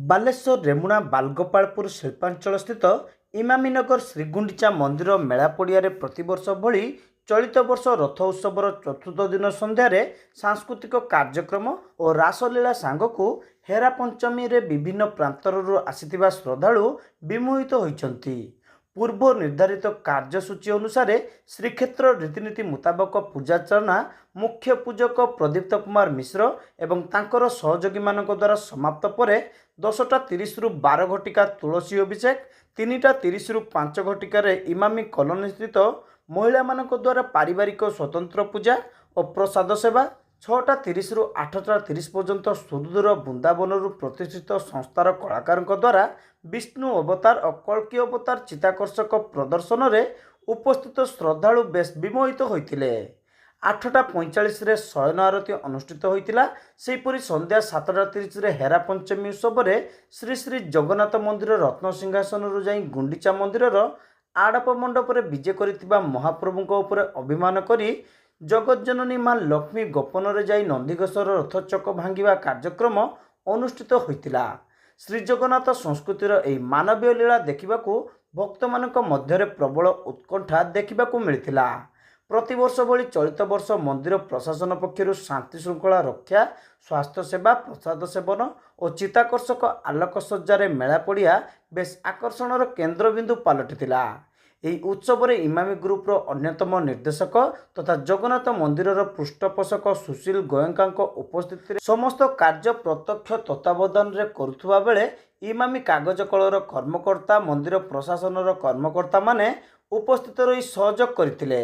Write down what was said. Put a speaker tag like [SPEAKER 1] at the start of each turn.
[SPEAKER 1] ବାଲେଶ୍ୱର ରେମୁଣା ବାଲଗୋପାଳପୁର ଶିଳ୍ପାଞ୍ଚଳ ସ୍ଥିତ ଇମାମୀନଗର ଶ୍ରୀଗୁଣ୍ଡିଚା ମନ୍ଦିର ମେଳା ପଡ଼ିଆରେ ପ୍ରତିବର୍ଷ ଭଳି ଚଳିତ ବର୍ଷ ରଥ ଉତ୍ସବର ଚତୁର୍ଥ ଦିନ ସନ୍ଧ୍ୟାରେ ସାଂସ୍କୃତିକ କାର୍ଯ୍ୟକ୍ରମ ଓ ରାସଲୀଳା ସାଙ୍ଗକୁ ହେରା ପଞ୍ଚମୀରେ ବିଭିନ୍ନ ପ୍ରାନ୍ତରରୁ ଆସିଥିବା ଶ୍ରଦ୍ଧାଳୁ ବିମୋହିତ ହୋଇଛନ୍ତି। ପୂର୍ବ ନିର୍ଦ୍ଧାରିତ କାର୍ଯ୍ୟସୂଚୀ ଅନୁସାରେ ଶ୍ରୀକ୍ଷେତ୍ର ରୀତିନୀତି ମୁତାବକ ପୂଜାର୍ଚ୍ଚନା ମୁଖ୍ୟ ପୂଜକ ପ୍ରଦୀପ୍ତ କୁମାର ମିଶ୍ର ଏବଂ ତାଙ୍କର ସହଯୋଗୀମାନଙ୍କ ଦ୍ୱାରା ସମାପ୍ତ ପରେ 10:30ରୁ 12 ଘଟିକା ତୁଳସୀ ଅଭିଷେକ, 3:30ରୁ 5 ଘଟିକାରେ ଇମାମୀ କଲୋନୀ ସ୍ଥିତ ମହିଳାମାନଙ୍କ ଦ୍ୱାରା ପାରିବାରିକ ସ୍ୱତନ୍ତ୍ର ପୂଜା ଓ ପ୍ରସାଦ ସେବା, 6:30ରୁ 8:30 ପର୍ଯ୍ୟନ୍ତ ସୁଦୂର ବୃନ୍ଦାବନରୁ ପ୍ରତିଷ୍ଠିତ ସଂସ୍ଥାର କଳାକାରଙ୍କ ଦ୍ୱାରା ବିଷ୍ଣୁ ଅବତାର ଓ କଳ୍କି ଅବତାର ଚିତ୍ତାକର୍ଷକ ପ୍ରଦର୍ଶନରେ ଉପସ୍ଥିତ ଶ୍ରଦ୍ଧାଳୁ ବେଶ ବିମୋହିତ ହୋଇଥିଲେ। 8:45ରେ ଶୟନ ଆରତୀ ଅନୁଷ୍ଠିତ ହୋଇଥିଲା। ସେହିପରି ସନ୍ଧ୍ୟା 7:30ରେ ହେରା ପଞ୍ଚମୀ ଉତ୍ସବରେ ଶ୍ରୀ ଶ୍ରୀ ଜଗନ୍ନାଥ ମନ୍ଦିର ରତ୍ନସିଂହାସନରୁ ଯାଇ ଗୁଣ୍ଡିଚା ମନ୍ଦିରର ଆଡ଼ପ ମଣ୍ଡପରେ ବିଜେ କରିଥିବା ମହାପ୍ରଭୁଙ୍କ ଉପରେ ଅଭିମାନ କରି ଜଗଜ୍ଜନନୀ ମା ଲକ୍ଷ୍ମୀ ଗୋପନରେ ଯାଇ ନନ୍ଦିଘୋଷର ରଥଚକ ଭାଙ୍ଗିବା କାର୍ଯ୍ୟକ୍ରମ ଅନୁଷ୍ଠିତ ହୋଇଥିଲା। ଶ୍ରୀଜଗନ୍ନାଥ ସଂସ୍କୃତିର ଏହି ମାନବୀୟ ଲୀଳା ଦେଖିବାକୁ ଭକ୍ତମାନଙ୍କ ମଧ୍ୟରେ ପ୍ରବଳ ଉତ୍କଣ୍ଠା ଦେଖିବାକୁ ମିଳିଥିଲା। ପ୍ରତିବର୍ଷ ଭଳି ଚଳିତ ବର୍ଷ ମନ୍ଦିର ପ୍ରଶାସନ ପକ୍ଷରୁ ଶାନ୍ତି ଶୃଙ୍ଖଳା ରକ୍ଷା, ସ୍ୱାସ୍ଥ୍ୟ ସେବା, ପ୍ରସାଦ ସେବନ ଓ ଚିତ୍ତାକର୍ଷକ ଆଲୋକସଜ୍ଜାରେ ମେଳା ପଡ଼ିଆ ବେଶ ଆକର୍ଷଣର କେନ୍ଦ୍ରବିନ୍ଦୁ ପାଲଟିଥିଲା। ଏହି ଉତ୍ସବରେ ଇମାମୀ ଗ୍ରୁପର ଅନ୍ୟତମ ନିର୍ଦ୍ଦେଶକ ତଥା ଜଗନ୍ନାଥ ମନ୍ଦିରର ପୃଷ୍ଠପୋଷକ ସୁଶୀଲ ଗୋଏଙ୍କାଙ୍କ ଉପସ୍ଥିତିରେ ସମସ୍ତ କାର୍ଯ୍ୟ ପ୍ରତ୍ୟକ୍ଷ ତତ୍ତ୍ୱାବଧାନରେ କରୁଥିବା ବେଳେ ଇମାମୀ କାଗଜ କଳର କର୍ମକର୍ତ୍ତା, ମନ୍ଦିର ପ୍ରଶାସନର କର୍ମକର୍ତ୍ତାମାନେ ଉପସ୍ଥିତ ରହି ସହଯୋଗ କରିଥିଲେ।